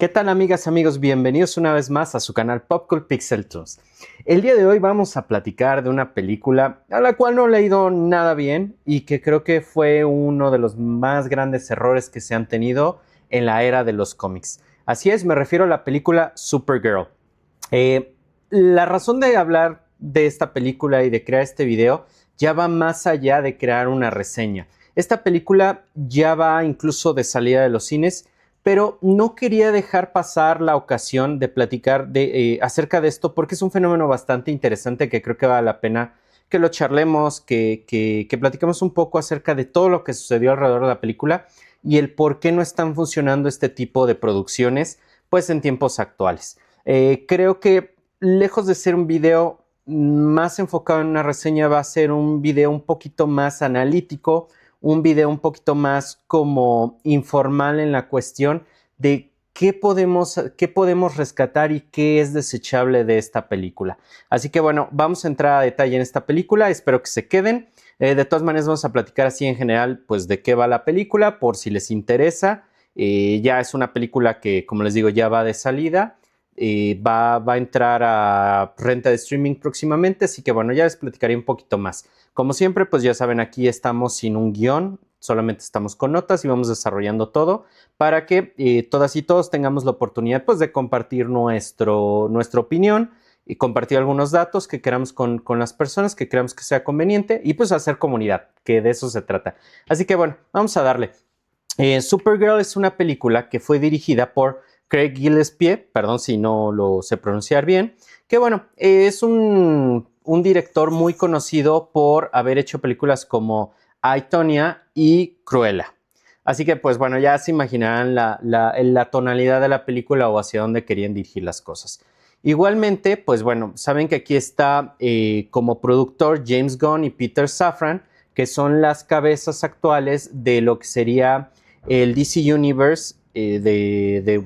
¿Qué tal, amigas, amigos? Bienvenidos una vez más a su canal Popculture Pixel Toons. El día de hoy vamos a platicar de una película a la cual no he leído nada bien y que creo que fue uno de los más grandes errores que se han tenido en la era de los cómics. Así es, me refiero a la película Supergirl. La razón de hablar de esta película y de crear este video ya va más allá de crear una reseña. Esta película ya va incluso de salida de los cines, pero no quería dejar pasar la ocasión de platicar acerca de esto porque es un fenómeno bastante interesante que creo que vale la pena que lo charlemos, que platiquemos un poco acerca de todo lo que sucedió alrededor de la película y el por qué no están funcionando este tipo de producciones pues en tiempos actuales. Creo que lejos de ser un video más enfocado en una reseña, va a ser un video un poquito más analítico, un video un poquito más como informal en la cuestión de qué podemos rescatar y qué es desechable de esta película. Así que bueno, vamos a entrar a detalle en esta película, espero que se queden. De todas maneras vamos a platicar así en general pues de qué va la película, por si les interesa. Ya es una película que, como les digo, ya va de salida. Va a entrar a renta de streaming próximamente, así que bueno, ya les platicaré un poquito más. Como siempre, pues ya saben, aquí estamos sin un guión, solamente estamos con notas y vamos desarrollando todo para que todas y todos tengamos la oportunidad pues de compartir nuestra opinión y compartir algunos datos que queramos con las personas que creamos que sea conveniente y pues hacer comunidad, que de eso se trata. Así que bueno, vamos a darle. Supergirl es una película que fue dirigida por Craig Gillespie, perdón si no lo sé pronunciar bien, que bueno, es un director muy conocido por haber hecho películas como I, Tonya y Cruella. Así que pues bueno, ya se imaginarán la tonalidad de la película o hacia dónde querían dirigir las cosas. Igualmente, pues bueno, saben que aquí está como productor James Gunn y Peter Safran, que son las cabezas actuales de lo que sería el DC Universe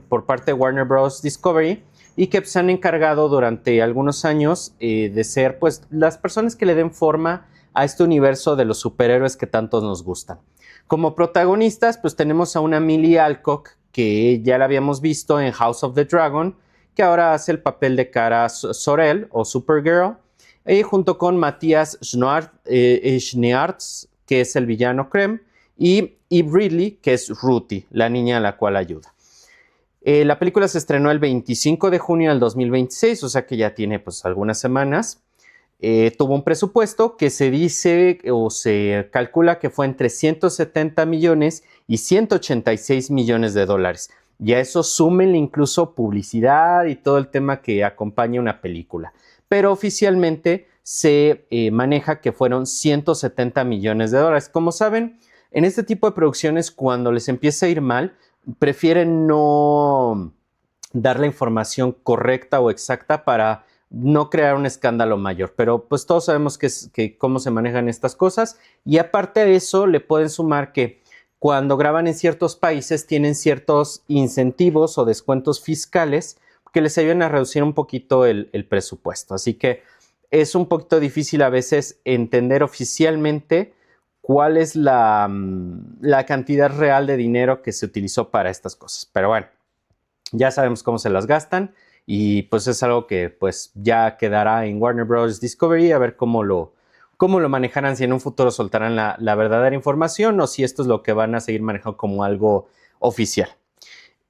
por parte de Warner Bros. Discovery y que se han encargado durante algunos años de ser pues las personas que le den forma a este universo de los superhéroes que tanto nos gustan. Como protagonistas pues tenemos a una Millie Alcock que ya la habíamos visto en House of the Dragon, que ahora hace el papel de Kara Zor-El o Supergirl, y junto con Matthias Schneartz, que es el villano Krem, y Eve Ridley, que es Ruthie, la niña a la cual ayuda. La película se estrenó el 25 de junio del 2026, o sea que ya tiene pues algunas semanas. Tuvo un presupuesto que se dice o se calcula que fue entre 170 millones y 186 millones de dólares. Y a eso súmenle incluso publicidad y todo el tema que acompaña una película. Pero oficialmente se maneja que fueron 170 millones de dólares. Como saben, en este tipo de producciones, cuando les empieza a ir mal, prefieren no dar la información correcta o exacta para no crear un escándalo mayor. Pero pues todos sabemos cómo se manejan estas cosas. Y aparte de eso, le pueden sumar que cuando graban en ciertos países tienen ciertos incentivos o descuentos fiscales que les ayudan a reducir un poquito el presupuesto. Así que es un poquito difícil a veces entender oficialmente cuál es la cantidad real de dinero que se utilizó para estas cosas. Pero bueno, ya sabemos cómo se las gastan y pues es algo que pues ya quedará en Warner Bros. Discovery a ver cómo lo manejarán, si en un futuro soltarán la verdadera información o si esto es lo que van a seguir manejando como algo oficial.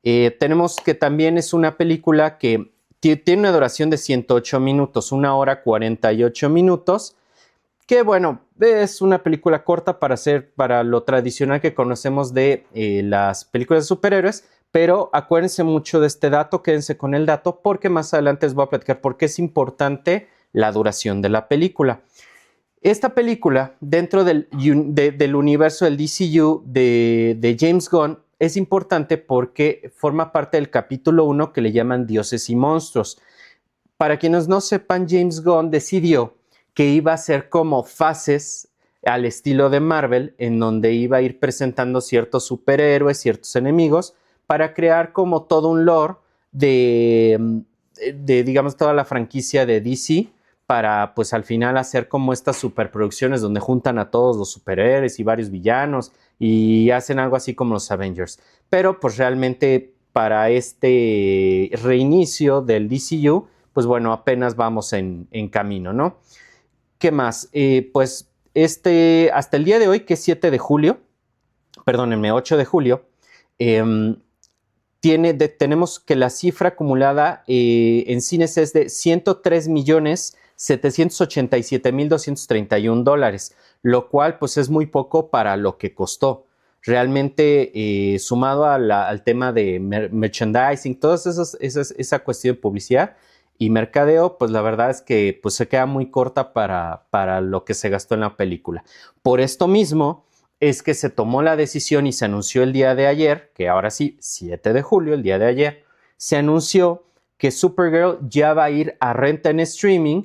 Tenemos que también es una película que tiene una duración de 108 minutos, 1 hora 48 minutos, que bueno, es una película corta para lo tradicional que conocemos de las películas de superhéroes, pero acuérdense mucho de este dato, quédense con el dato, porque más adelante les voy a platicar por qué es importante la duración de la película. Esta película, dentro del universo del DCU de James Gunn, es importante porque forma parte del capítulo 1 que le llaman Dioses y Monstruos. Para quienes no sepan, James Gunn decidió que iba a ser como fases al estilo de Marvel, en donde iba a ir presentando ciertos superhéroes, ciertos enemigos, para crear como todo un lore de digamos, toda la franquicia de DC, para pues al final hacer como estas superproducciones donde juntan a todos los superhéroes y varios villanos y hacen algo así como los Avengers. Pero pues realmente para este reinicio del DCU, pues bueno, apenas vamos en camino, ¿no? ¿Qué más? Pues hasta el día de hoy, que es 7 de julio, perdónenme, 8 de julio, tenemos que la cifra acumulada en cines es de $103,787,231, lo cual pues es muy poco para lo que costó. Realmente, sumado al tema de merchandising, toda esa cuestión de publicidad y mercadeo, pues la verdad es que pues, se queda muy corta para lo que se gastó en la película. Por esto mismo es que se tomó la decisión y se anunció el día de ayer, que ahora sí, 7 de julio, el día de ayer, se anunció que Supergirl ya va a ir a renta en streaming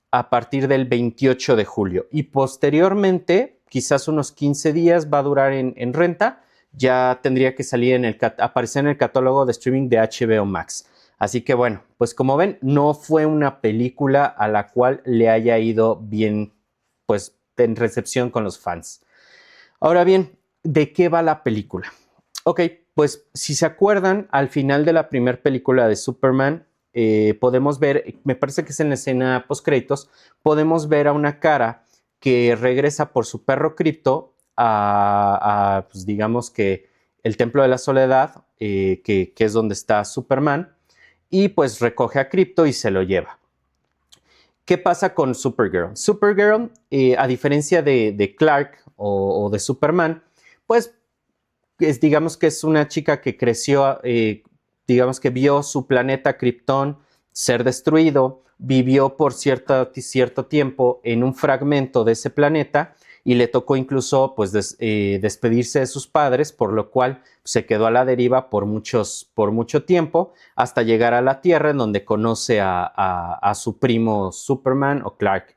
a partir del 28 de julio y posteriormente, quizás unos 15 días va a durar en renta, ya tendría que salir aparecer en el catálogo de streaming de HBO Max. Así que bueno, pues como ven, no fue una película a la cual le haya ido bien, pues en recepción con los fans. Ahora bien, ¿de qué va la película? Ok, pues si se acuerdan, al final de la primera película de Superman, podemos ver, me parece que es en la escena post-créditos, podemos ver a una cara que regresa por su perro Krypto pues digamos que el Templo de la Soledad, que es donde está Superman, y pues recoge a Krypto y se lo lleva. ¿Qué pasa con Supergirl? Supergirl, a diferencia de Clark o de Superman, pues digamos que es una chica que creció, digamos que vio su planeta Krypton ser destruido, vivió por cierto tiempo en un fragmento de ese planeta y le tocó incluso pues despedirse de sus padres, por lo cual se quedó a la deriva por mucho tiempo hasta llegar a la Tierra, en donde conoce a su primo Superman o Clark.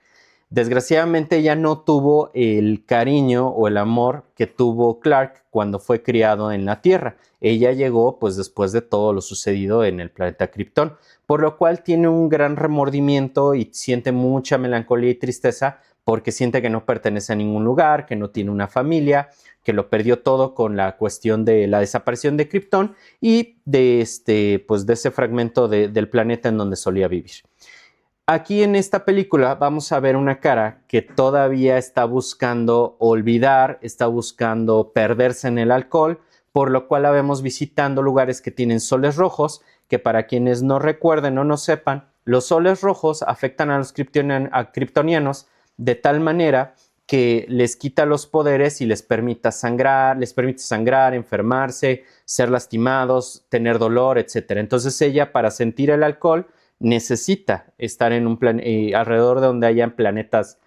Desgraciadamente ella no tuvo el cariño o el amor que tuvo Clark cuando fue criado en la Tierra. Ella llegó pues después de todo lo sucedido en el planeta Krypton, por lo cual tiene un gran remordimiento y siente mucha melancolía y tristeza porque siente que no pertenece a ningún lugar, que no tiene una familia, que lo perdió todo con la cuestión de la desaparición de Krypton y de, pues de ese fragmento del planeta en donde solía vivir. Aquí en esta película vamos a ver una cara que todavía está buscando olvidar, está buscando perderse en el alcohol, por lo cual la vemos visitando lugares que tienen soles rojos, que para quienes no recuerden o no sepan, los soles rojos afectan a los kryptonianos de tal manera que les quita los poderes y les permite sangrar, enfermarse, ser lastimados, tener dolor, etc. Entonces ella, para sentir el alcohol, necesita estar en alrededor de donde hayan planetas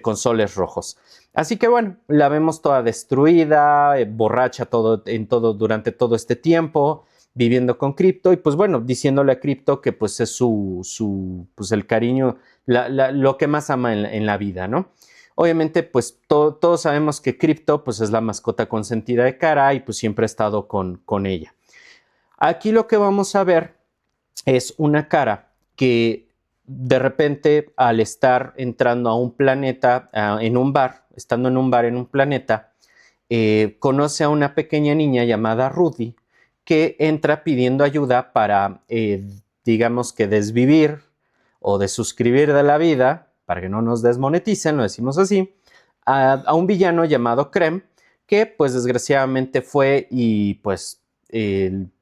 con soles rojos. Así que bueno, la vemos toda destruida, borracha durante todo este tiempo, viviendo con Krypto y pues bueno, diciéndole a Krypto que pues es pues el cariño, lo que más ama en la vida, ¿no? Obviamente pues todos sabemos que Krypto pues es la mascota consentida de Kara y pues siempre ha estado con ella. Aquí lo que vamos a ver es una Kara que de repente al estar entrando a un planeta, estando en un planeta, conoce a una pequeña niña llamada Rudy que entra pidiendo ayuda para, digamos que desvivir o desuscribir de la vida, para que no nos desmoneticen, lo decimos así, a un villano llamado Krem, que pues desgraciadamente fue y pues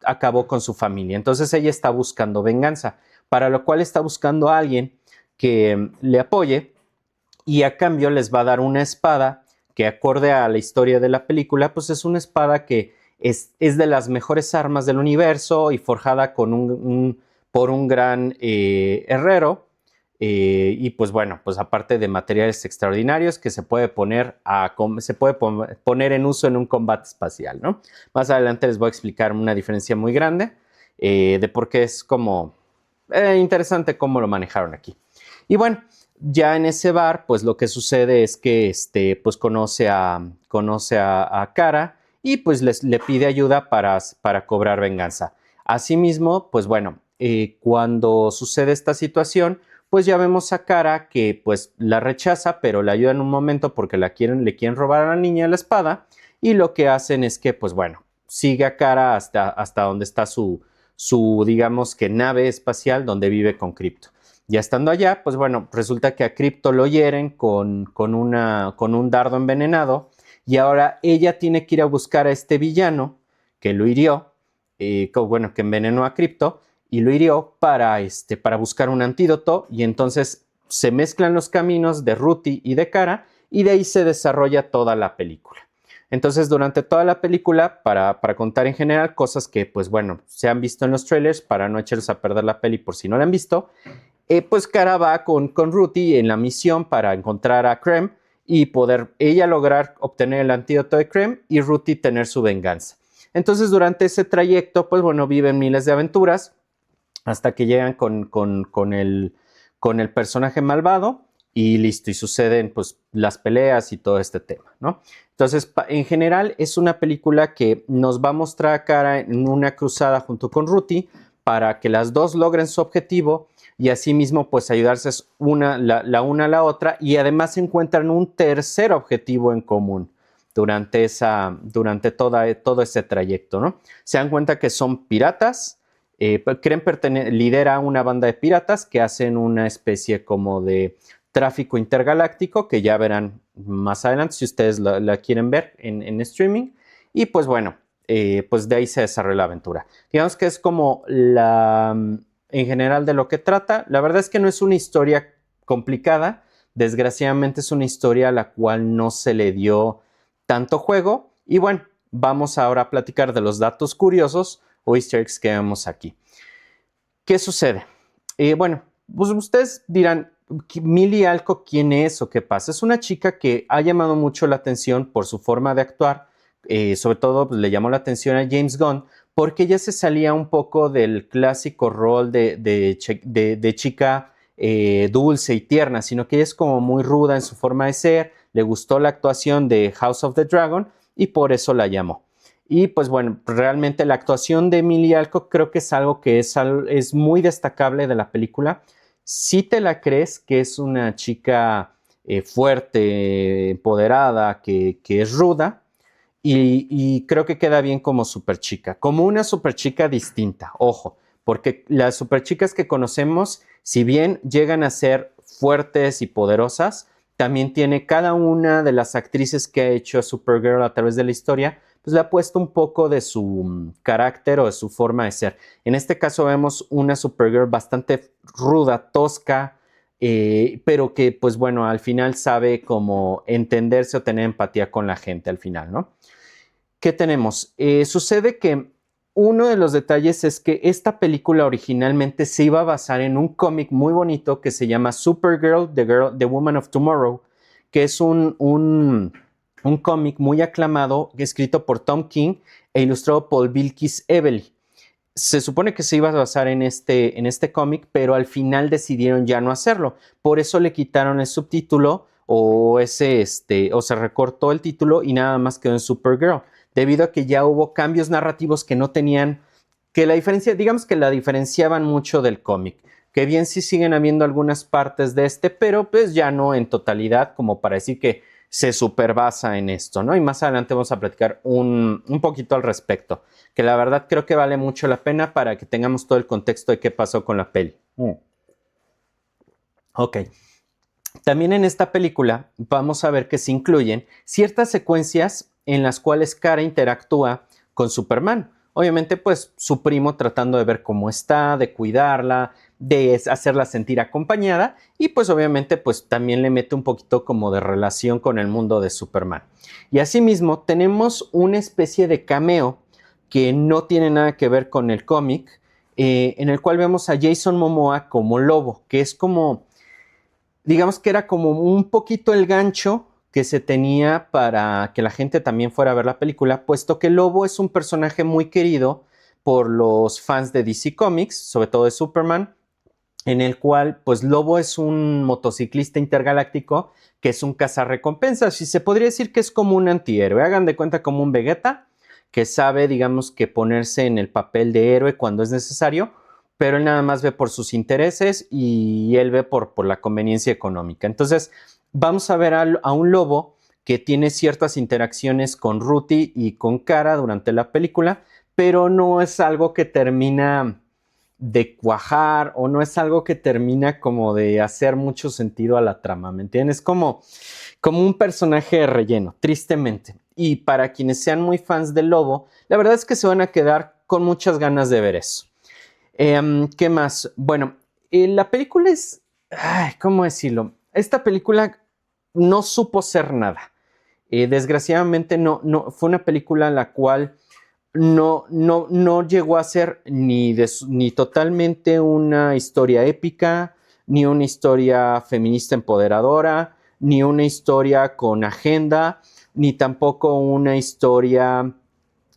acabó con su familia. Entonces ella está buscando venganza, para lo cual está buscando a alguien que le apoye y a cambio les va a dar una espada que, acorde a la historia de la película, pues es una espada que es de las mejores armas del universo y forjada por un gran herrero. Y pues bueno, pues aparte de materiales extraordinarios que se puede poner en uso en un combate espacial, ¿no? Más adelante les voy a explicar una diferencia muy grande de por qué es como interesante cómo lo manejaron aquí. Y bueno, ya en ese bar, pues lo que sucede es que pues conoce a Kara y pues le pide ayuda para cobrar venganza. Asimismo, pues bueno, cuando sucede esta situación, pues ya vemos a Kara que pues la rechaza, pero la ayuda en un momento porque le quieren robar a la niña la espada y lo que hacen es que pues bueno, sigue a Kara hasta donde está su, digamos que nave espacial donde vive con Crypto. Ya estando allá, pues bueno, resulta que a Crypto lo hieren con un dardo envenenado y ahora ella tiene que ir a buscar a este villano que lo hirió, bueno, que envenenó a Crypto y lo hirió para buscar un antídoto y entonces se mezclan los caminos de Ruthie y de Kara y de ahí se desarrolla toda la película. Entonces, durante toda la película, para contar en general cosas que, pues bueno, se han visto en los trailers, para no echarles a perder la peli por si no la han visto, pues Kara va con Ruthie en la misión para encontrar a Krem y poder ella lograr obtener el antídoto de Krem y Ruthie tener su venganza. Entonces, durante ese trayecto, pues bueno, viven miles de aventuras hasta que llegan con el personaje malvado y listo, y suceden pues las peleas y todo este tema, ¿no? Entonces, en general es una película que nos va a mostrar a Kara en una cruzada junto con Ruthie para que las dos logren su objetivo y asimismo pues ayudarse la una a la otra y además encuentran un tercer objetivo en común durante todo ese trayecto, ¿no? Se dan cuenta que son piratas, lidera una banda de piratas que hacen una especie como de tráfico intergaláctico que ya verán más adelante si ustedes la quieren ver en streaming y pues bueno, pues de ahí se desarrolla la aventura. Digamos que es como en general de lo que trata. La verdad es que no es una historia complicada, desgraciadamente es una historia a la cual no se le dio tanto juego y bueno, vamos ahora a platicar de los datos curiosos o easter eggs que vemos aquí. ¿Qué sucede? Bueno, pues ustedes dirán, Millie Alcock, ¿quién es o qué pasa? Es una chica que ha llamado mucho la atención por su forma de actuar, sobre todo pues, le llamó la atención a James Gunn porque ella se salía un poco del clásico rol de chica dulce y tierna, sino que ella es como muy ruda en su forma de ser, le gustó la actuación de House of the Dragon y por eso la llamó. Y pues bueno, realmente la actuación de Millie Alcock creo que es algo que es muy destacable de la película. Si te la crees que es una chica fuerte, empoderada, que es ruda y creo que queda bien como superchica, como una superchica distinta, ojo, porque las superchicas que conocemos, si bien llegan a ser fuertes y poderosas, también tiene cada una de las actrices que ha hecho Supergirl a través de la historia, pues le ha puesto un poco de su carácter o de su forma de ser. En este caso vemos una Supergirl bastante ruda, tosca, pero que pues bueno, al final sabe cómo entenderse o tener empatía con la gente al final, ¿no? ¿Qué tenemos? Sucede que uno de los detalles es que esta película originalmente se iba a basar en un cómic muy bonito que se llama Supergirl, The Woman of Tomorrow, que es un cómic muy aclamado escrito por Tom King e ilustrado por Bilquis Evely. Se supone que se iba a basar en este cómic, pero al final decidieron ya no hacerlo. Por eso le quitaron el subtítulo o se recortó el título y nada más quedó en Supergirl, debido a que ya hubo cambios narrativos que no tenían, digamos que la diferenciaban mucho del cómic, que bien sí siguen habiendo algunas partes de pero pues ya no en totalidad, como para decir que se superbasa en esto, ¿no? Y más adelante vamos a platicar un poquito al respecto, que la verdad creo que vale mucho la pena para que tengamos todo el contexto de qué pasó con la peli. Ok. También en esta película vamos a ver que se incluyen ciertas secuencias en las cuales Kara interactúa con Superman. Obviamente, pues su primo tratando de ver cómo está, de cuidarla, de hacerla sentir acompañada y pues obviamente pues también le mete un poquito como de relación con el mundo de Superman. Y asimismo tenemos una especie de cameo que no tiene nada que ver con el cómic, en el cual vemos a Jason Momoa como Lobo, que es como, digamos que era como un poquito el gancho que se tenía para que la gente también fuera a ver la película, puesto que Lobo es un personaje muy querido por los fans de DC Comics, sobre todo de Superman, en el cual pues Lobo es un motociclista intergaláctico que es un cazarrecompensas y se podría decir que es como un antihéroe. Hagan de cuenta como un Vegeta que sabe, digamos, que ponerse en el papel de héroe cuando es necesario, pero él nada más ve por sus intereses y él ve por la conveniencia económica. Entonces vamos a ver a un Lobo que tiene ciertas interacciones con Ruthie y con Kara durante la película, pero no es algo que termina de cuajar o no es algo que termina como de hacer mucho sentido a la trama, ¿me entiendes? Como un personaje de relleno, tristemente. Y para quienes sean muy fans del Lobo, la verdad es que se van a quedar con muchas ganas de ver eso. ¿Qué más? Bueno, la película es... Ay, ¿cómo decirlo? Esta película no supo ser nada. Desgraciadamente no, fue una película en la cual no llegó a ser ni totalmente una historia épica, ni una historia feminista empoderadora, ni una historia con agenda, ni tampoco una historia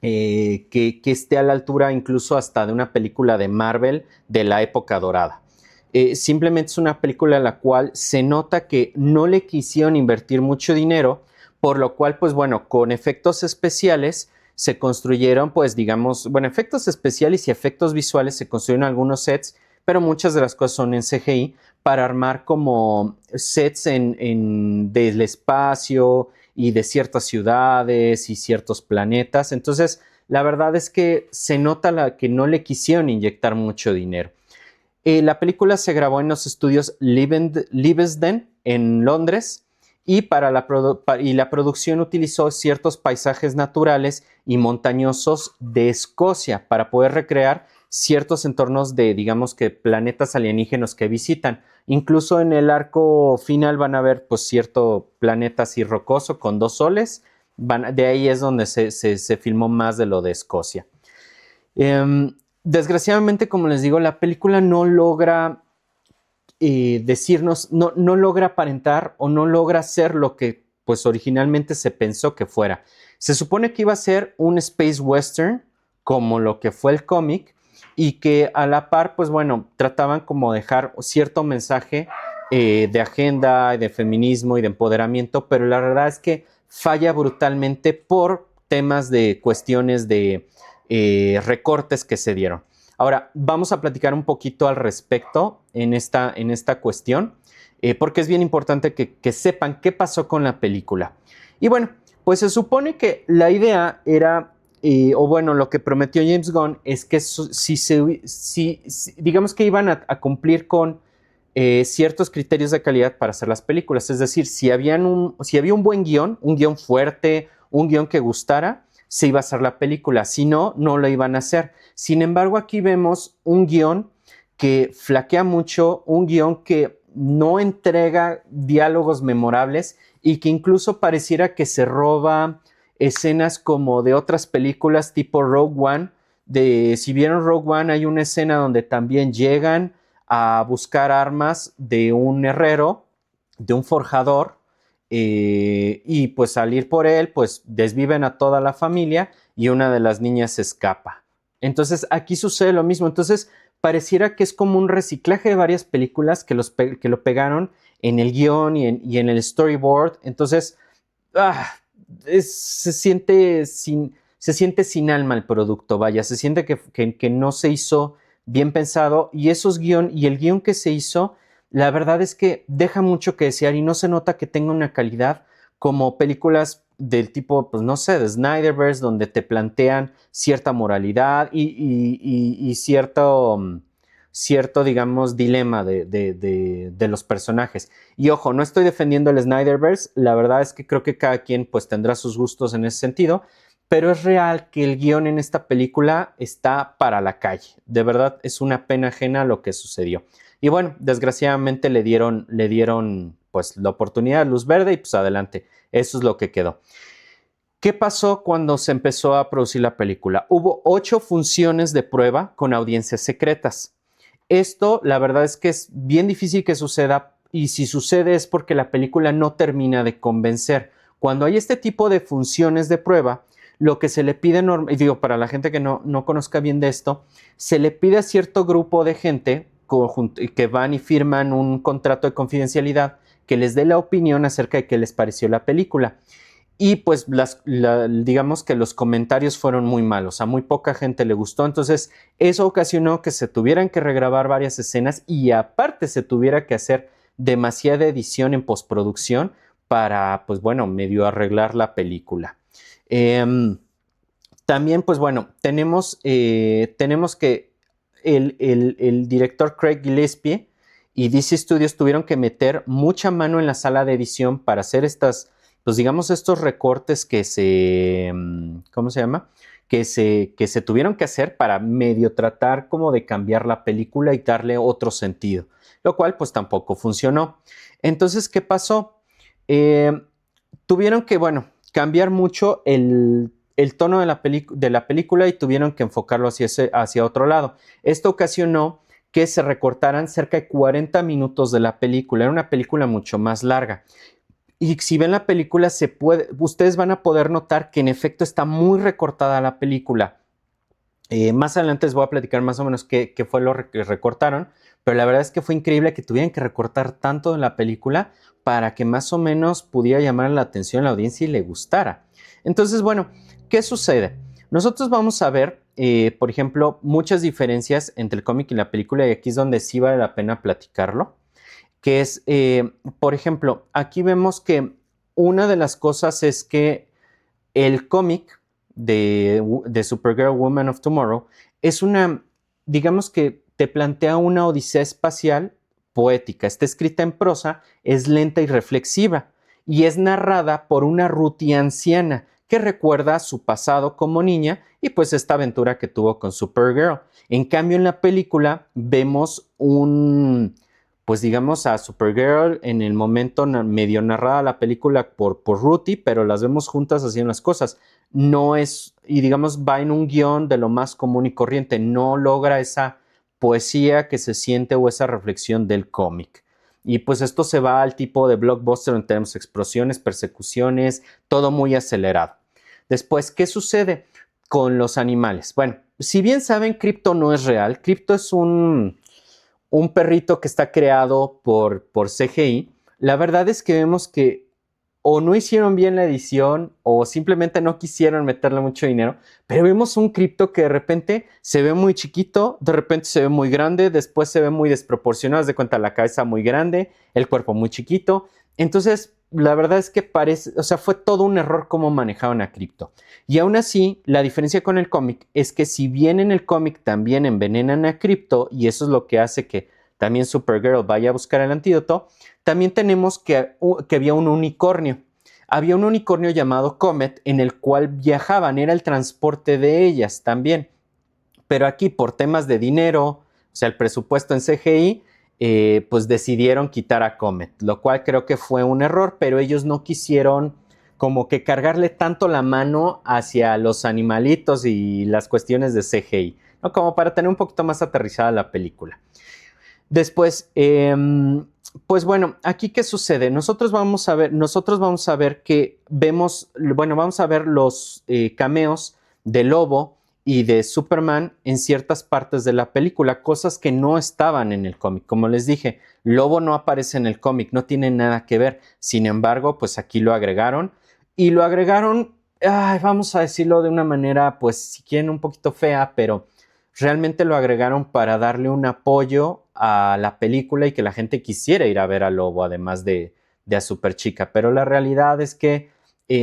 que esté a la altura incluso hasta de una película de Marvel de la época dorada. Simplemente es una película en la cual se nota que no le quisieron invertir mucho dinero, por lo cual, pues bueno, con efectos especiales se construyeron, pues digamos, bueno, efectos especiales y efectos visuales se construyeron algunos sets, pero muchas de las cosas son en CGI para armar como sets del espacio y de ciertas ciudades y ciertos planetas. Entonces, la verdad es que se nota que no le quisieron inyectar mucho dinero. La película se grabó en los estudios Livesden en Londres y la producción utilizó ciertos paisajes naturales y montañosos de Escocia para poder recrear ciertos entornos de, digamos que, planetas alienígenas que visitan. Incluso en el arco final van a ver, pues, cierto planeta así rocoso con dos soles. De ahí es donde se filmó más de lo de Escocia. Desgraciadamente, como les digo, la película no logra decirnos, no logra aparentar o no logra ser lo que pues originalmente se pensó que fuera. Se supone que iba a ser un space western como lo que fue el cómic y que a la par, pues bueno, trataban como dejar cierto mensaje de agenda, de feminismo y de empoderamiento, pero la verdad es que falla brutalmente por temas de cuestiones de recortes que se dieron. Ahora, vamos a platicar un poquito al respecto en esta cuestión, porque es bien importante que sepan qué pasó con la película. Y bueno, pues se supone que la idea era, o bueno, lo que prometió James Gunn es que si digamos que iban a cumplir con ciertos criterios de calidad para hacer las películas. Es decir, si había un buen guión, un guión fuerte, un guión que gustara, se iba a hacer la película. Si no, no lo iban a hacer. Sin embargo, aquí vemos un guión que flaquea mucho, un guión que no entrega diálogos memorables y que incluso pareciera que se roba escenas como de otras películas tipo Rogue One. Si vieron Rogue One, hay una escena donde también llegan a buscar armas de un herrero, de un forjador, y pues salir por él, pues desviven a toda la familia y una de las niñas escapa. Entonces aquí sucede lo mismo. Entonces pareciera que es como un reciclaje de varias películas que lo pegaron en el guión y en el storyboard. Entonces se siente sin alma el producto, vaya, se siente que no se hizo bien pensado y el guión que se hizo, la verdad es que deja mucho que desear y no se nota que tenga una calidad como películas del tipo, pues no sé, de Snyderverse, donde te plantean cierta moralidad y cierto, digamos, dilema de los personajes. Y ojo, no estoy defendiendo el Snyderverse, la verdad es que creo que cada quien pues tendrá sus gustos en ese sentido, pero es real que el guión en esta película está para la calle. De verdad, es una pena ajena lo que sucedió. Y bueno, desgraciadamente le dieron pues la oportunidad, luz verde y pues adelante. Eso es lo que quedó. ¿Qué pasó cuando se empezó a producir la película? Hubo 8 funciones de prueba con audiencias secretas. Esto, la verdad es que es bien difícil que suceda y si sucede es porque la película no termina de convencer. Cuando hay este tipo de funciones de prueba, lo que se le pide, y digo, para la gente que no conozca bien de esto, se le pide a cierto grupo de gente que van y firman un contrato de confidencialidad que les dé la opinión acerca de qué les pareció la película. Y pues digamos que los comentarios fueron muy malos, a muy poca gente le gustó, entonces eso ocasionó que se tuvieran que regrabar varias escenas y aparte se tuviera que hacer demasiada edición en postproducción para, pues bueno, medio arreglar la película. También, pues bueno, tenemos que el director Craig Gillespie y DC Studios tuvieron que meter mucha mano en la sala de edición para hacer pues digamos, estos recortes que ¿cómo se llama? Que se tuvieron que hacer para medio tratar como de cambiar la película y darle otro sentido, lo cual pues tampoco funcionó. Entonces, ¿qué pasó? Tuvieron que, bueno, cambiar mucho el tono de la película y tuvieron que enfocarlo hacia otro lado. Esto ocasionó que se recortaran cerca de 40 minutos de la película. Era una película mucho más larga. Y si ven la película, ustedes van a poder notar que en efecto está muy recortada la película. Más adelante les voy a platicar más o menos qué fue lo que recortaron, pero la verdad es que fue increíble que tuvieran que recortar tanto en la película para que más o menos pudiera llamar la atención a la audiencia y le gustara. Entonces, bueno, ¿qué sucede? Nosotros vamos a ver, por ejemplo, muchas diferencias entre el cómic y la película, y aquí es donde sí vale la pena platicarlo, que es, por ejemplo, aquí vemos que una de las cosas es que el cómic de Supergirl Woman of Tomorrow es digamos que te plantea una odisea espacial poética. Está escrita en prosa, es lenta y reflexiva y es narrada por una Ruthie anciana que recuerda su pasado como niña y pues esta aventura que tuvo con Supergirl. En cambio, en la película vemos pues digamos a Supergirl en el momento medio narrada la película por Ruthie, pero las vemos juntas haciendo las cosas. No es, y digamos, va en un guión de lo más común y corriente, no logra esa poesía que se siente o esa reflexión del cómic. Y pues esto se va al tipo de blockbuster en tenemos explosiones, persecuciones, todo muy acelerado. Después, ¿qué sucede con los animales? Bueno, si bien saben, Krypto no es real. Krypto es un perrito que está creado por CGI. La verdad es que vemos que o no hicieron bien la edición o simplemente no quisieron meterle mucho dinero, pero vemos un Krypto que de repente se ve muy chiquito, de repente se ve muy grande, después se ve muy desproporcionado, haz de cuenta la cabeza muy grande, el cuerpo muy chiquito. Entonces, la verdad es que parece, o sea, fue todo un error cómo manejaron a Krypto. Y aún así, la diferencia con el cómic es que si bien en el cómic también envenenan a Krypto, y eso es lo que hace que también Supergirl vaya a buscar el antídoto, también tenemos que había un unicornio. Había un unicornio llamado Comet en el cual viajaban, era el transporte de ellas también. Pero aquí por temas de dinero, o sea, el presupuesto en CGI, pues decidieron quitar a Comet, lo cual creo que fue un error, pero ellos no quisieron como que cargarle tanto la mano hacia los animalitos y las cuestiones de CGI, ¿no? Como para tener un poquito más aterrizada la película. Después, pues bueno, aquí qué sucede. Nosotros vamos a ver que vamos a ver los cameos de Lobo y de Superman en ciertas partes de la película, cosas que no estaban en el cómic. Como les dije, Lobo no aparece en el cómic, no tiene nada que ver. Sin embargo, pues aquí lo agregaron y lo agregaron, vamos a decirlo de una manera, pues si quieren un poquito fea, pero realmente lo agregaron para darle un apoyo a la película y que la gente quisiera ir a ver a Lobo, además de a Superchica. Pero la realidad es que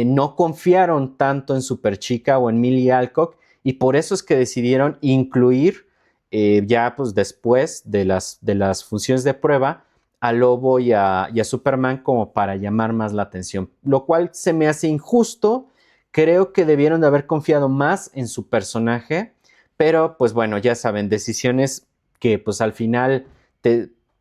no confiaron tanto en Superchica o en Millie Alcock y por eso es que decidieron incluir ya pues después de las funciones de prueba a Lobo y a Superman como para llamar más la atención, lo cual se me hace injusto. Creo que debieron de haber confiado más en su personaje, pero pues bueno, ya saben, decisiones que pues al final,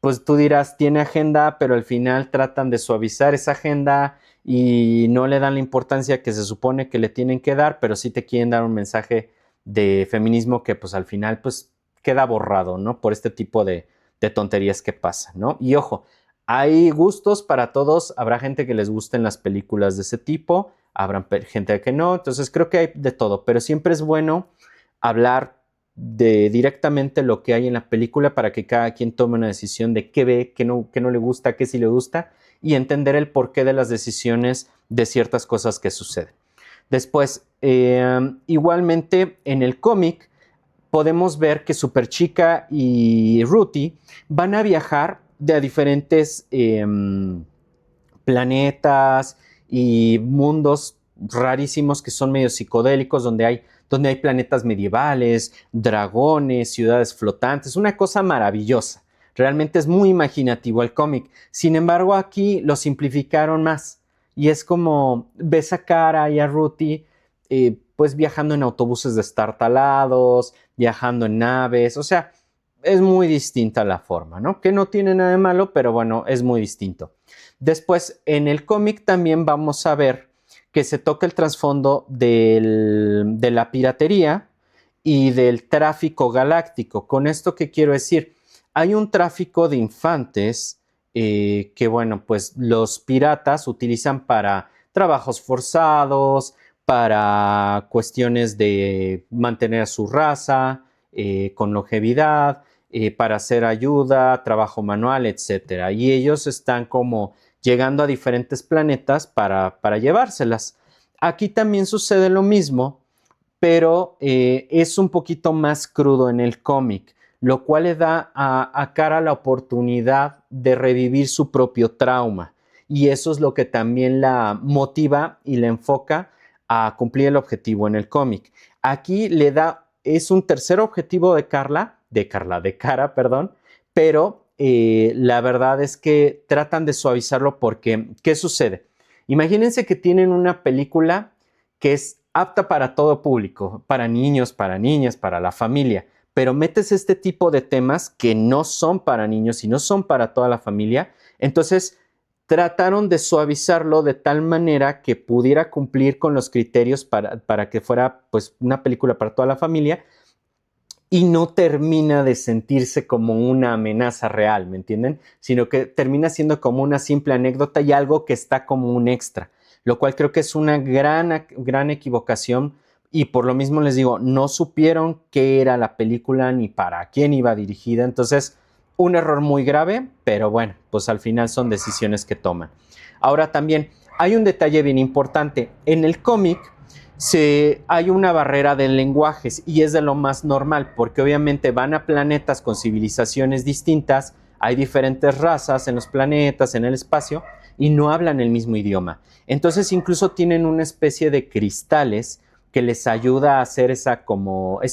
pues tú dirás, tiene agenda, pero al final tratan de suavizar esa agenda y no le dan la importancia que se supone que le tienen que dar, pero sí te quieren dar un mensaje de feminismo que pues al final pues queda borrado, ¿no? Por este tipo de tonterías que pasan, ¿no? Y ojo, hay gustos para todos, habrá gente que les gusten las películas de ese tipo, habrá gente que no, entonces creo que hay de todo, pero siempre es bueno hablar de directamente lo que hay en la película para que cada quien tome una decisión de qué ve, qué no le gusta, qué sí le gusta y entender el porqué de las decisiones de ciertas cosas que suceden. Después, igualmente en el cómic podemos ver que Superchica y Ruthie van a viajar de a diferentes planetas y mundos rarísimos que son medio psicodélicos, donde hay planetas medievales, dragones, ciudades flotantes, una cosa maravillosa. Realmente es muy imaginativo el cómic. Sin embargo, aquí lo simplificaron más. Y es como ves a Kara y a Ruthie pues viajando en autobuses destartalados, viajando en naves, o sea, es muy distinta la forma, ¿no? Que no tiene nada de malo, pero bueno, es muy distinto. Después, en el cómic también vamos a ver que se toca el trasfondo de la piratería y del tráfico galáctico. ¿Con esto qué quiero decir? Hay un tráfico de infantes que, bueno, pues los piratas utilizan para trabajos forzados, para cuestiones de mantener a su raza con longevidad, para hacer ayuda, trabajo manual, etcétera. Y ellos están como llegando a diferentes planetas para llevárselas. Aquí también sucede lo mismo, pero es un poquito más crudo en el cómic, lo cual le da a Kara la oportunidad de revivir su propio trauma. Y eso es lo que también la motiva y la enfoca a cumplir el objetivo en el cómic. Aquí le da, es un tercer objetivo de Kara, perdón, pero la verdad es que tratan de suavizarlo porque, ¿qué sucede? Imagínense que tienen una película que es apta para todo público, para niños, para niñas, para la familia, pero metes este tipo de temas que no son para niños y no son para toda la familia, entonces trataron de suavizarlo de tal manera que pudiera cumplir con los criterios para que fuera pues una película para toda la familia y no termina de sentirse como una amenaza real, ¿me entienden? Sino que termina siendo como una simple anécdota y algo que está como un extra, lo cual creo que es una gran equivocación y por lo mismo les digo, no supieron qué era la película ni para quién iba dirigida, entonces un error muy grave, pero bueno, pues al final son decisiones que toman. Ahora también hay un detalle bien importante, en el cómic hay una barrera de lenguajes y es de lo más normal porque obviamente van a planetas con civilizaciones distintas, hay diferentes razas en los planetas, en el espacio y no hablan el mismo idioma. Entonces incluso tienen una especie de cristales que les ayuda a hacer ese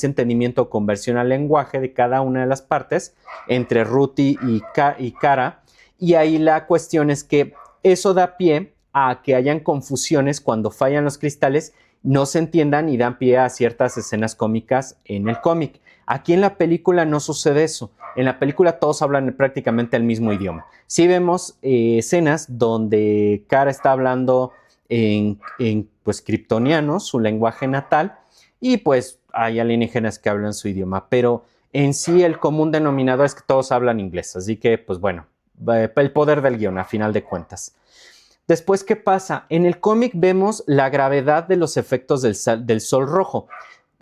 entendimiento o conversión al lenguaje de cada una de las partes entre Ruthie y Kara. Y ahí la cuestión es que eso da pie a que hayan confusiones cuando fallan los cristales, no se entiendan y dan pie a ciertas escenas cómicas en el cómic. Aquí en la película no sucede eso. En la película todos hablan prácticamente el mismo idioma. Sí vemos escenas donde Kara está hablando en pues kryptoniano, su lenguaje natal, y pues hay alienígenas que hablan su idioma, pero en sí el común denominador es que todos hablan inglés, así que pues bueno, el poder del guión a final de cuentas. Después, ¿qué pasa? En el cómic vemos la gravedad de los efectos del sol rojo.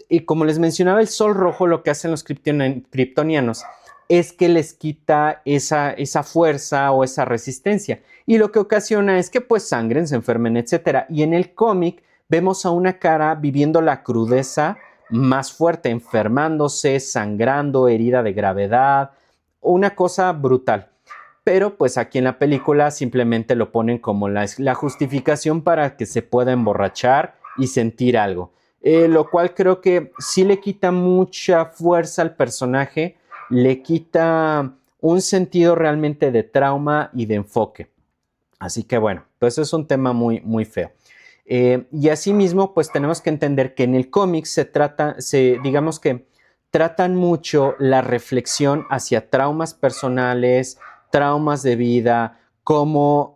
Y como les mencionaba, el sol rojo lo que hacen los kryptonianos es que les quita esa fuerza o esa resistencia. Y lo que ocasiona es que pues sangren, se enfermen, etc. Y en el cómic vemos a una Kara viviendo la crudeza más fuerte, enfermándose, sangrando, herida de gravedad, una cosa brutal. Pero pues aquí en la película simplemente lo ponen como la justificación para que se pueda emborrachar y sentir algo. Lo cual creo que sí le quita mucha fuerza al personaje, le quita un sentido realmente de trauma y de enfoque. Así que bueno, pues es un tema muy, muy feo. Y asimismo, pues tenemos que entender que en el cómic digamos que tratan mucho la reflexión hacia traumas personales, traumas de vida, cómo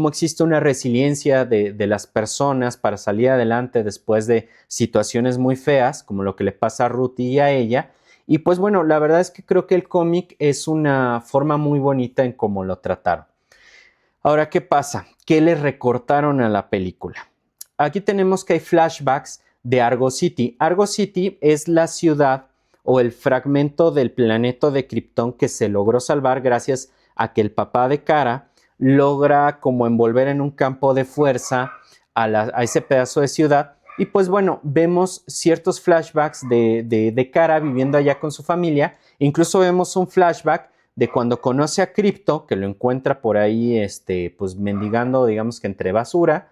existe una resiliencia de las personas para salir adelante después de situaciones muy feas, como lo que le pasa a Ruthie y a ella. Y pues bueno, la verdad es que creo que el cómic es una forma muy bonita en cómo lo trataron. Ahora, ¿qué pasa? ¿Qué le recortaron a la película? Aquí tenemos que hay flashbacks de Argo City. Argo City es la ciudad o el fragmento del planeta de Krypton que se logró salvar gracias a que el papá de Kara logra como envolver en un campo de fuerza a ese pedazo de ciudad. Y pues bueno, vemos ciertos flashbacks de Kara viviendo allá con su familia. Incluso vemos un flashback de cuando conoce a Crypto, que lo encuentra por ahí, pues mendigando, digamos que entre basura.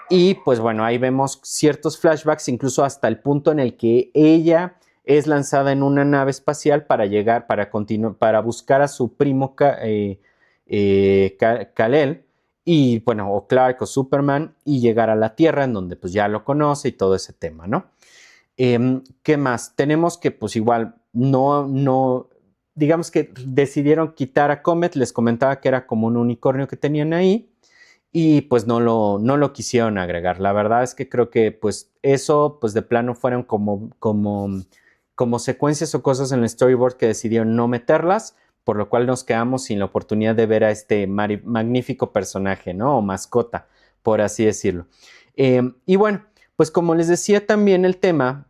Y pues bueno, ahí vemos ciertos flashbacks, incluso hasta el punto en el que ella es lanzada en una nave espacial para llegar, para buscar a su primo Kal-El, y bueno, o Clark o Superman, y llegar a la Tierra, en donde pues ya lo conoce y todo ese tema, ¿no? ¿Qué más? Tenemos que pues igual digamos que decidieron quitar a Comet, les comentaba que era como un unicornio que tenían ahí, y pues no lo quisieron agregar. La verdad es que creo que pues eso pues de plano fueron como secuencias o cosas en el storyboard que decidieron no meterlas, por lo cual nos quedamos sin la oportunidad de ver a este magnífico personaje, ¿no? O mascota, por así decirlo. Y bueno, pues como les decía, también el tema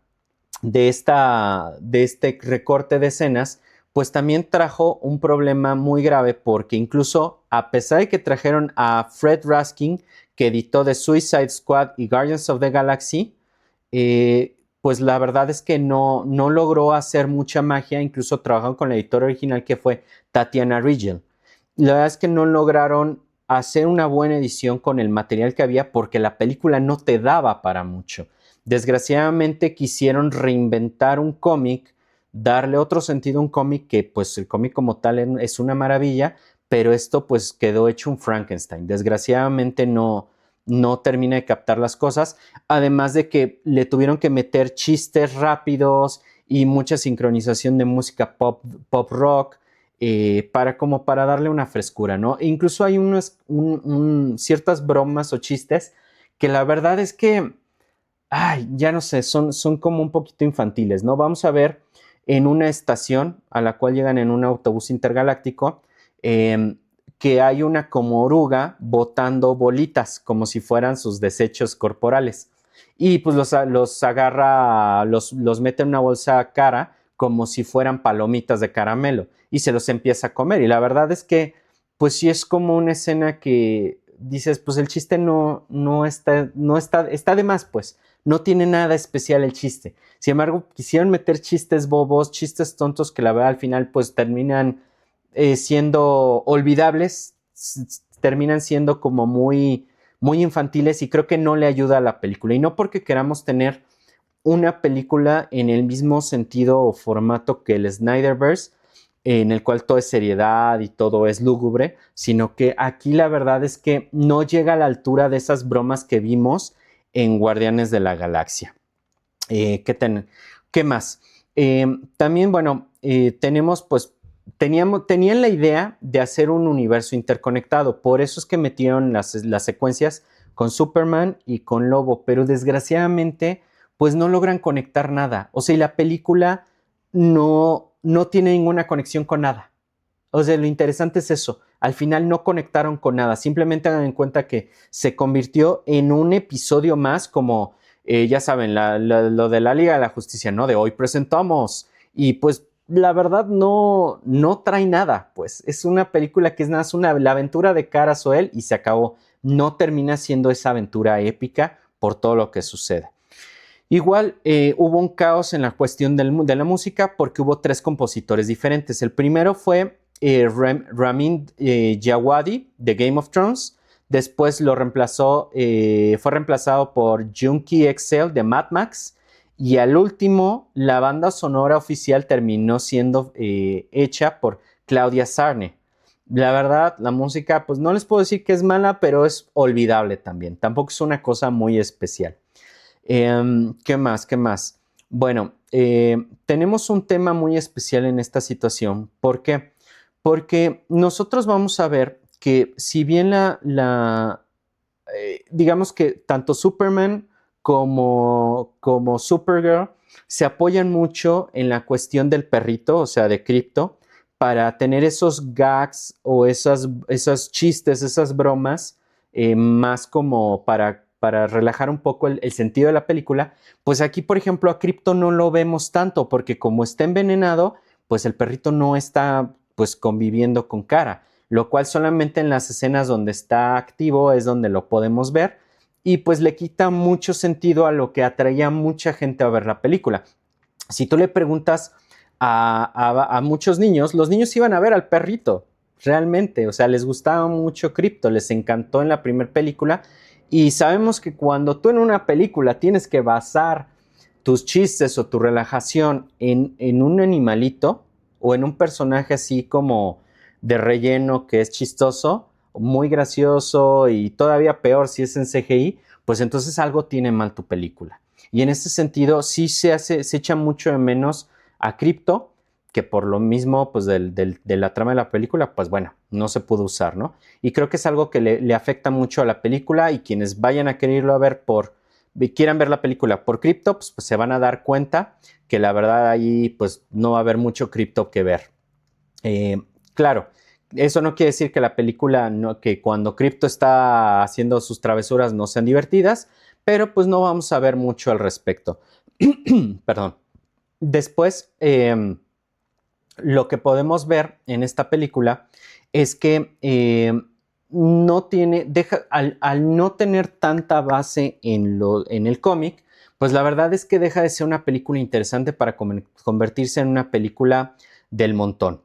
de este recorte de escenas, pues también trajo un problema muy grave, porque incluso a pesar de que trajeron a Fred Raskin, que editó The Suicide Squad y Guardians of the Galaxy, pues la verdad es que no logró hacer mucha magia. Incluso trabajaron con la editora original, que fue Tatiana Rigel. La verdad es que no lograron hacer una buena edición con el material que había, porque la película no te daba para mucho. Desgraciadamente quisieron reinventar un cómic, darle otro sentido a un cómic, que pues el cómic como tal es una maravilla, pero esto pues quedó hecho un Frankenstein. Desgraciadamente no termina de captar las cosas, además de que le tuvieron que meter chistes rápidos y mucha sincronización de música pop rock, para darle una frescura, ¿no? E incluso hay ciertas bromas o chistes que la verdad es que, ay, ya no sé, son como un poquito infantiles, ¿no? Vamos a ver en una estación a la cual llegan en un autobús intergaláctico, que hay una como oruga botando bolitas como si fueran sus desechos corporales. Y pues los agarra, los mete en una bolsa cara como si fueran palomitas de caramelo, y se los empieza a comer. Y la verdad es que pues sí es como una escena que dices, pues el chiste está de más, pues no tiene nada especial el chiste. Sin embargo, quisieron meter chistes bobos, chistes tontos, que la verdad al final pues terminan siendo olvidables, terminan siendo como muy, muy infantiles, y creo que no le ayuda a la película. Y no porque queramos tener una película en el mismo sentido o formato que el Snyderverse, en el cual todo es seriedad y todo es lúgubre, sino que aquí la verdad es que no llega a la altura de esas bromas que vimos en Guardianes de la Galaxia. ¿Qué más? También, bueno, tenemos pues tenían la idea de hacer un universo interconectado, por eso es que metieron las secuencias con Superman y con Lobo, pero desgraciadamente pues no logran conectar nada. O sea, y la película no tiene ninguna conexión con nada. O sea, lo interesante es eso. Al final no conectaron con nada. Simplemente hagan en cuenta que se convirtió en un episodio más, como ya saben, lo de la Liga de la Justicia, ¿no? De hoy presentamos. Y pues la verdad no trae nada. Pues es una película que es nada, la aventura de Kara Zor-El, y se acabó. No termina siendo esa aventura épica por todo lo que sucede. Igual hubo un caos en la cuestión de la música, porque hubo 3 compositores diferentes. El primero fue Ramin Djawadi de Game of Thrones. Después fue reemplazado por Junkie XL de Mad Max. Y al último, la banda sonora oficial terminó siendo hecha por Claudia Sarne. La verdad, la música, pues no les puedo decir que es mala, pero es olvidable también. Tampoco es una cosa muy especial. ¿Qué más? ¿Qué más? Bueno, tenemos un tema muy especial en esta situación. ¿Por qué? Porque nosotros vamos a ver que si bien digamos que tanto Superman como Supergirl se apoyan mucho en la cuestión del perrito, o sea, de Krypto, para tener esos gags o esos chistes, esas bromas, más como para relajar un poco el sentido de la película. Pues aquí, por ejemplo, a Krypto no lo vemos tanto, porque como está envenenado, pues el perrito no está pues conviviendo con Kara, lo cual solamente en las escenas donde está activo es donde lo podemos ver, y pues le quita mucho sentido a lo que atraía a mucha gente a ver la película. Si tú le preguntas a muchos niños, los niños iban a ver al perrito, realmente, o sea, les gustaba mucho Crypto, les encantó en la primera película, y sabemos que cuando tú en una película tienes que basar tus chistes o tu relajación en un animalito o en un personaje así como de relleno que es chistoso, muy gracioso y todavía peor si es en CGI, pues entonces algo tiene mal tu película. Y en ese sentido sí se echa mucho de menos a Crypto, que por lo mismo pues de la trama de la película, pues bueno, no se pudo usar, ¿no? Y creo que es algo que le afecta mucho a la película, y quienes vayan a quererlo a ver quieran ver la película por Crypto, pues se van a dar cuenta que la verdad ahí pues no va a haber mucho Crypto que ver. Claro, eso no quiere decir que la película, que cuando Crypto está haciendo sus travesuras no sean divertidas, pero pues no vamos a ver mucho al respecto. Perdón. Después, lo que podemos ver en esta película es que no tiene, al no tener tanta base en el cómic, pues la verdad es que deja de ser una película interesante para convertirse en una película del montón.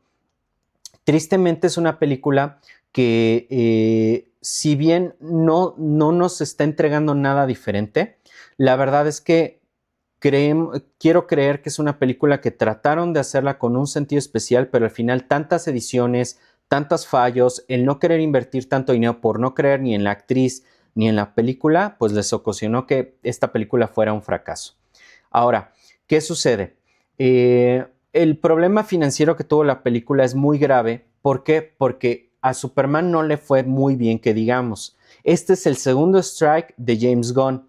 Tristemente es una película que si bien no nos está entregando nada diferente, la verdad es que quiero creer que es una película que trataron de hacerla con un sentido especial, pero al final tantas ediciones, tantos fallos, el no querer invertir tanto dinero por no creer ni en la actriz ni en la película, pues les ocasionó que esta película fuera un fracaso. Ahora, ¿qué sucede? El problema financiero que tuvo la película es muy grave. ¿Por qué? Porque a Superman no le fue muy bien, que digamos. Este es el segundo strike de James Gunn.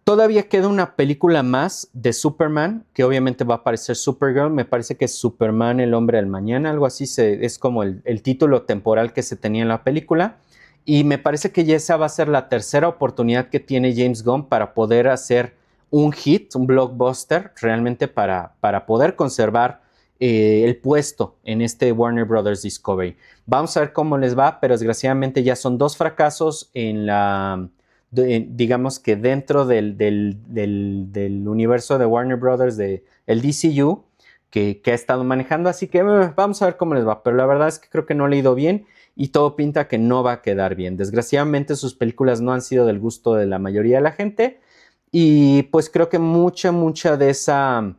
Todavía queda una película más de Superman, que obviamente va a aparecer Supergirl. Me parece que es Superman, el hombre del mañana, algo así es como el título temporal que se tenía en la película. Y me parece que ya esa va a ser la tercera oportunidad que tiene James Gunn para poder hacer un hit, un blockbuster, realmente para poder conservar el puesto en este Warner Brothers Discovery. Vamos a ver cómo les va, pero desgraciadamente ya son 2 fracasos en digamos que dentro del universo de Warner Brothers, el DCU, que ha estado manejando, así que vamos a ver cómo les va, pero la verdad es que creo que no le ha ido bien y todo pinta que no va a quedar bien. Desgraciadamente sus películas no han sido del gusto de la mayoría de la gente, y pues creo que mucha de esa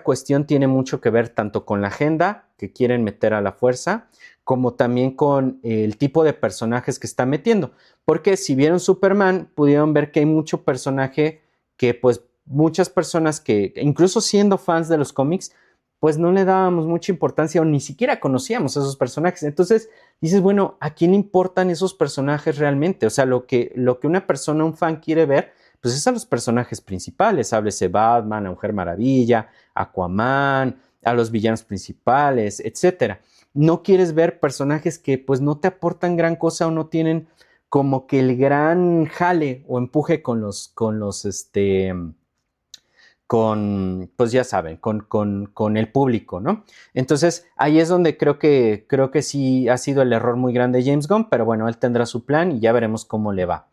cuestión tiene mucho que ver tanto con la agenda que quieren meter a la fuerza, como también con el tipo de personajes que está metiendo. Porque si vieron Superman, pudieron ver que hay mucho personaje que pues muchas personas que, incluso siendo fans de los cómics, pues no le dábamos mucha importancia o ni siquiera conocíamos a esos personajes. Entonces dices, bueno, ¿a quién le importan esos personajes realmente? O sea, lo que una persona, un fan quiere ver, pues es a los personajes principales. Háblese Batman, a Mujer Maravilla, Aquaman, a los villanos principales, etcétera. No quieres ver personajes que pues no te aportan gran cosa o no tienen como que el gran jale o empuje pues ya saben, con el público, ¿no? Entonces, ahí es donde creo que sí ha sido el error muy grande de James Gunn, pero bueno, él tendrá su plan y ya veremos cómo le va.